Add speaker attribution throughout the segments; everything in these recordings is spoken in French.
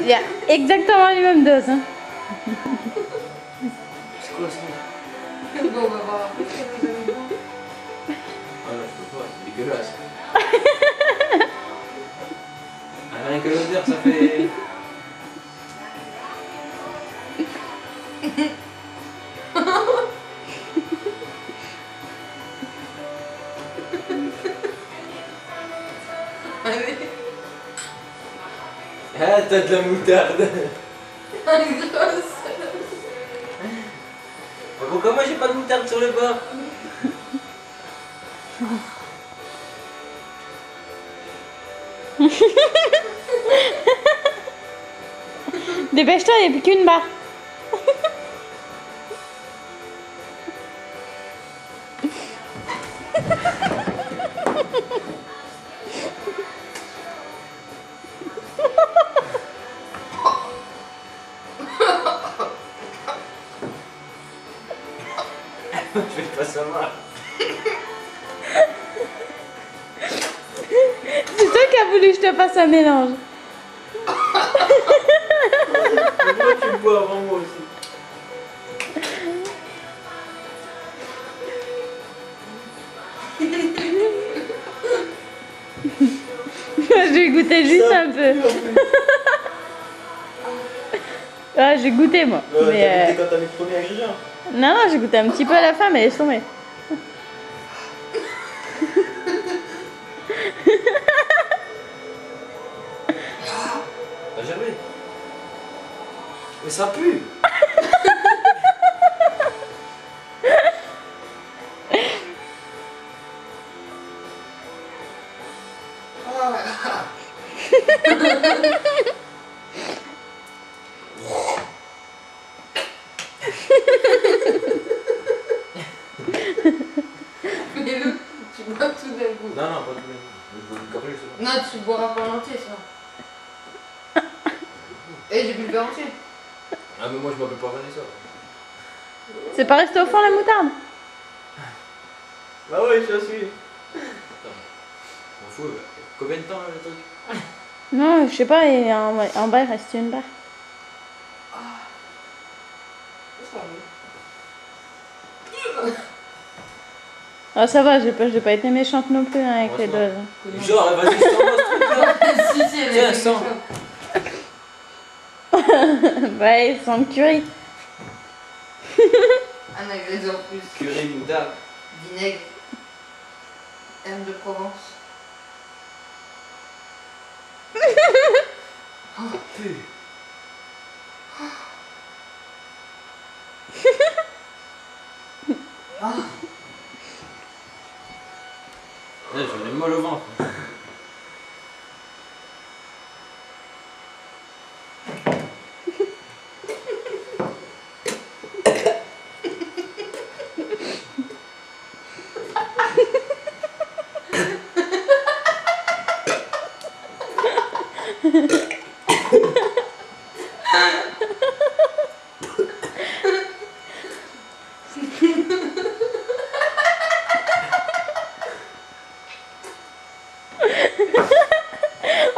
Speaker 1: Il y a exactement les mêmes doses. Hein.
Speaker 2: C'est quoi ça?
Speaker 3: Bon, on va voir après.
Speaker 2: Ah non, je peux pas, c'est dégueulasse. Ah, rien que l'odeur, ça fait.
Speaker 3: Allez.
Speaker 2: Ah, t'as de la moutarde.
Speaker 3: Grosse.
Speaker 2: Pourquoi moi j'ai pas de moutarde sur le bord?
Speaker 1: Dépêche-toi, il n'y a plus qu'une barre.
Speaker 2: Je vais pas savoir.
Speaker 1: C'est toi qui as voulu que je te fasse un mélange.
Speaker 2: Pourquoi tu le bois avant moi aussi?
Speaker 1: Moi, je vais goûter juste un peu. Ah, j'ai goûté moi. Mais,
Speaker 2: T'as goûté quand t'as mis le premier ingrédient?
Speaker 1: non, non, j'ai goûté un petit peu à la fin, mais laisse tomber.
Speaker 2: T'as germé? Mais ça pue!
Speaker 3: Mais le, tu bois tout d'un coup.
Speaker 2: Non, non, pas de même. Je bois une café, c'est bon.
Speaker 3: Non, tu boiras pas l'entier, ça. Et j'ai bu le verre entier.
Speaker 2: Ah, mais moi je m'appelle pas Vanessa.
Speaker 1: C'est pas resté au fond la moutarde?
Speaker 2: Bah ouais, je suis. Attends. M'en fous, combien de temps le truc?
Speaker 1: Non, je sais pas, et en bas il reste une barre. Ah, ça va, j'ai pas été méchante non plus hein, avec les doses.
Speaker 2: Genre, vas-y, sors-moi ce truc là.
Speaker 3: Si, si, elle
Speaker 2: Tiens,
Speaker 3: est
Speaker 2: sens.
Speaker 1: Ouais, sans le curry.
Speaker 3: Un ingrédient en plus.
Speaker 2: Curry, moutarde.
Speaker 3: Vinaigre. Herbe de Provence.
Speaker 2: Oh, pue.
Speaker 3: Ah.
Speaker 2: Là, j'en ai mal au ventre.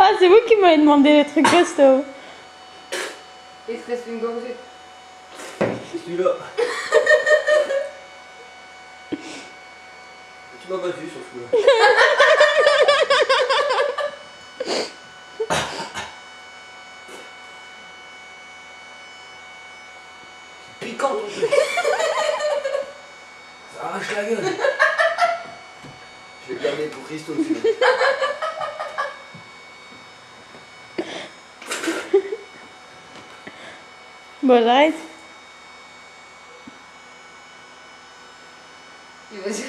Speaker 1: Ah, c'est vous qui m'avez demandé les trucs resto.
Speaker 3: Il te reste une gorgée.
Speaker 2: Celui-là. Tu m'as battu sur celui-là. C'est piquant ton truc. Ça arrache la gueule. Je vais le garder pour Christo celui-là.
Speaker 1: Bon, j'arrête.
Speaker 3: Il va dire.